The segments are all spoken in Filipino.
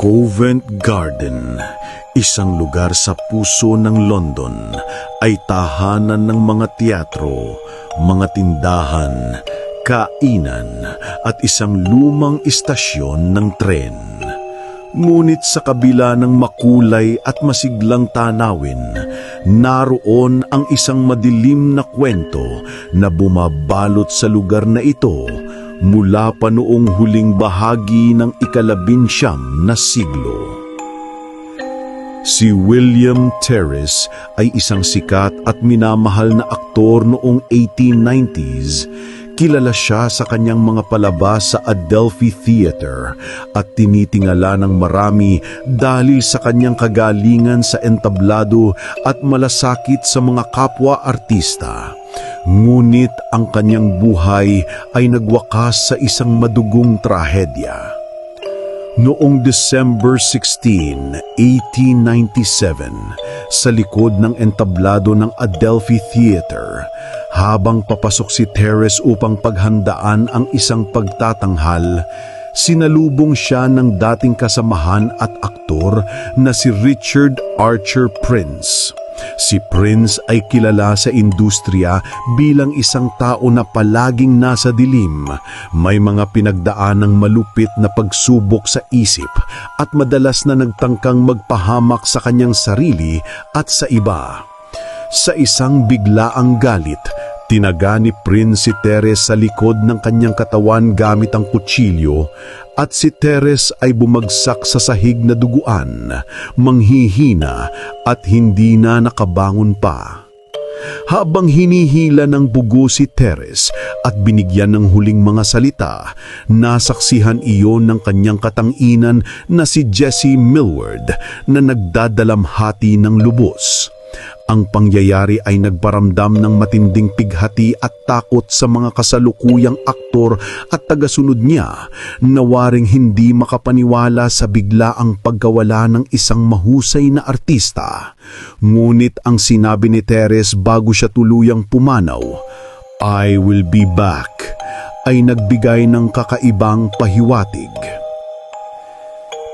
Covent Garden, isang lugar sa puso ng London, ay tahanan ng mga teatro, mga tindahan, kainan at isang lumang istasyon ng tren. Ngunit sa kabila ng makulay at masiglang tanawin, naroon ang isang madilim na kwento na bumabalot sa lugar na ito mula pa noong huling bahagi ng ika-19 na siglo. Si William Terrace ay isang sikat at minamahal na aktor noong 1890s. Kilala siya sa kanyang mga palabas sa Adelphi Theatre at tinitingala ng marami dahil sa kanyang kagalingan sa entablado at malasakit sa mga kapwa-artista. Ngunit ang kanyang buhay ay nagwakas sa isang madugong trahedya. Noong December 16, 1897, sa likod ng entablado ng Adelphi Theatre, habang papasok si Terrace upang paghandaan ang isang pagtatanghal, sinalubong siya ng dating kasamahan at aktor na si Richard Archer Prince. Si Prince ay kilala sa industriya bilang isang tao na palaging nasa dilim, may mga pinagdaanang malupit na pagsubok sa isip at madalas na nagtangkang magpahamak sa kanyang sarili at sa iba. Sa isang biglaang galit, tinaga ni Prince si Terrace sa likod ng kanyang katawan gamit ang kutsilyo at si Terrace ay bumagsak sa sahig na duguan, manghihina at hindi na nakabangon pa. Habang hinihila ng bugo si Terrace at binigyan ng huling mga salita, nasaksihan iyon ng kanyang katanginan na si Jessie Millward na nagdadalamhati ng lubos. Ang pangyayari ay nagparamdam ng matinding pighati at takot sa mga kasalukuyang aktor at tagasunod niya na waring hindi makapaniwala sa biglaang pagkawala ng isang mahusay na artista. Ngunit ang sinabi ni Terrace bago siya tuluyang pumanaw, "I will be back," ay nagbigay ng kakaibang pahiwatig.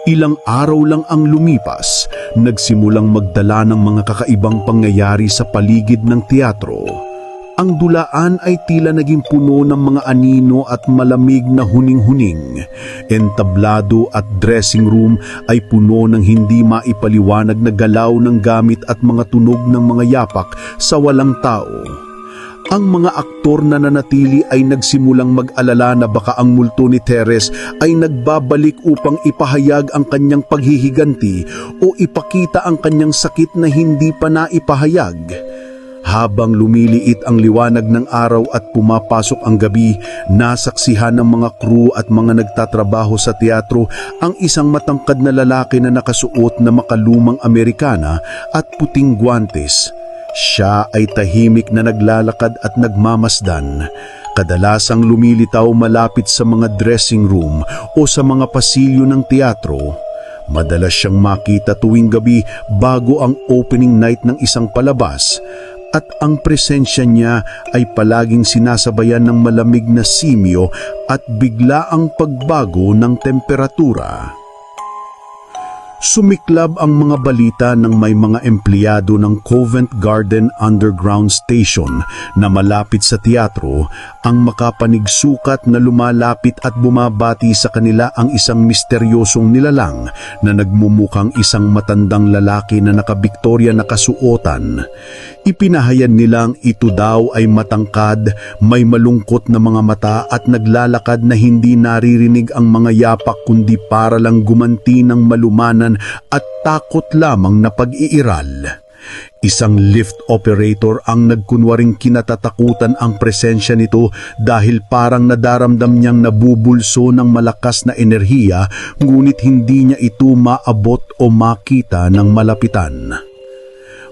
Ilang araw lang ang lumipas, nagsimulang magdala ng mga kakaibang pangyayari sa paligid ng teatro. Ang dulaan ay tila naging puno ng mga anino at malamig na huning-huning. Entablado at dressing room ay puno ng hindi maipaliwanag na galaw ng gamit at mga tunog ng mga yapak sa walang tao. Ang mga aktor na nanatili ay nagsimulang mag-alala na baka ang multo ni Terrace ay nagbabalik upang ipahayag ang kanyang paghihiganti o ipakita ang kanyang sakit na hindi pa naipahayag. Habang lumiliit ang liwanag ng araw at pumapasok ang gabi, nasaksihan ng mga crew at mga nagtatrabaho sa teatro ang isang matangkad na lalaki na nakasuot na makalumang Amerikana at puting guwantes. Siya ay tahimik na naglalakad at nagmamasdan, kadalasang lumilitaw malapit sa mga dressing room o sa mga pasilyo ng teatro. Madalas siyang makita tuwing gabi bago ang opening night ng isang palabas, at ang presensya niya ay palaging sinasabayan ng malamig na simyo at biglaang pagbago ng temperatura. Sumiklab ang mga balita ng may mga empleyado ng Covent Garden Underground Station na malapit sa teatro ang makapanigsukat na lumalapit at bumabati sa kanila ang isang misteryosong nilalang na nagmumukhang isang matandang lalaki na naka-Victoria na kasuotan. Ipinahayag nilang ito daw ay matangkad, may malungkot na mga mata at naglalakad na hindi naririnig ang mga yapak kundi para lang gumanti ng malumanan at takot lamang na pag-iiral. Isang lift operator ang nagkunwaring kinatatakutan ang presensya nito dahil parang nadaramdam niyang nabubulso ng malakas na enerhiya, ngunit hindi niya ito maabot o makita ng malapitan.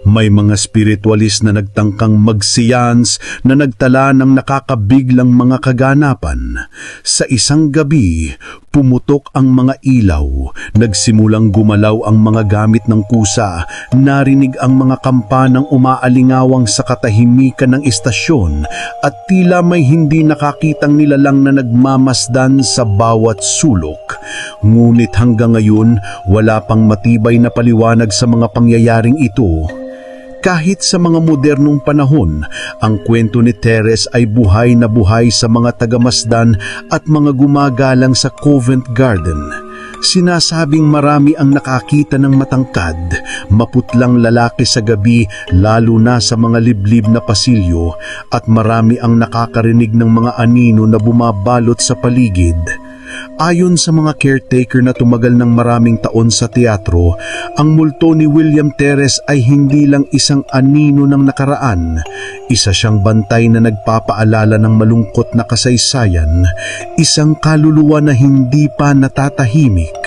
May mga spiritualist na nagtangkang magsiyans na nagtala ng nakakabiglang mga kaganapan. Sa isang gabi, Pumutok ang mga ilaw, nagsimulang gumalaw ang mga gamit ng kusa, narinig ang mga kampanang umaalingawang sa katahimikan ng istasyon at tila may hindi nakakitang nilalang na nagmamasdan sa bawat sulok. Ngunit hanggang ngayon, wala pang matibay na paliwanag sa mga pangyayaring ito. Kahit sa mga modernong panahon, ang kwento ni Teres ay buhay na buhay sa mga tagamasdan at mga gumagalang sa Covent Garden. Sinasabing marami ang nakakita ng matangkad, maputlang lalaki sa gabi lalo na sa mga liblib na pasilyo at marami ang nakakarinig ng mga anino na bumabalot sa paligid. Ayon sa mga caretaker na tumagal ng maraming taon sa teatro, ang multo ni William Teres ay hindi lang isang anino ng nakaraan. Isa siyang bantay na nagpapaalala ng malungkot na kasaysayan, isang kaluluwa na hindi pa natatahimik.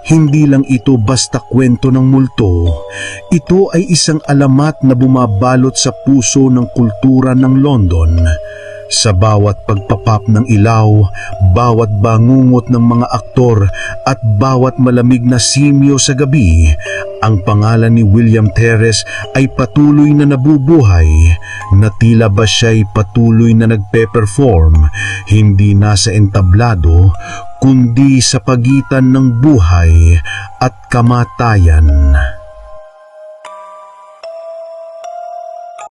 Hindi lang ito basta kwento ng multo, ito ay isang alamat na bumabalot sa puso ng kultura ng London. Sa bawat pagpapap ng ilaw, bawat bangungot ng mga aktor at bawat malamig na simyo sa gabi, ang pangalan ni William Teres ay patuloy na nabubuhay, na tila ba siya'y patuloy na nagpe-perform, hindi na sa entablado, kundi sa pagitan ng buhay at kamatayan.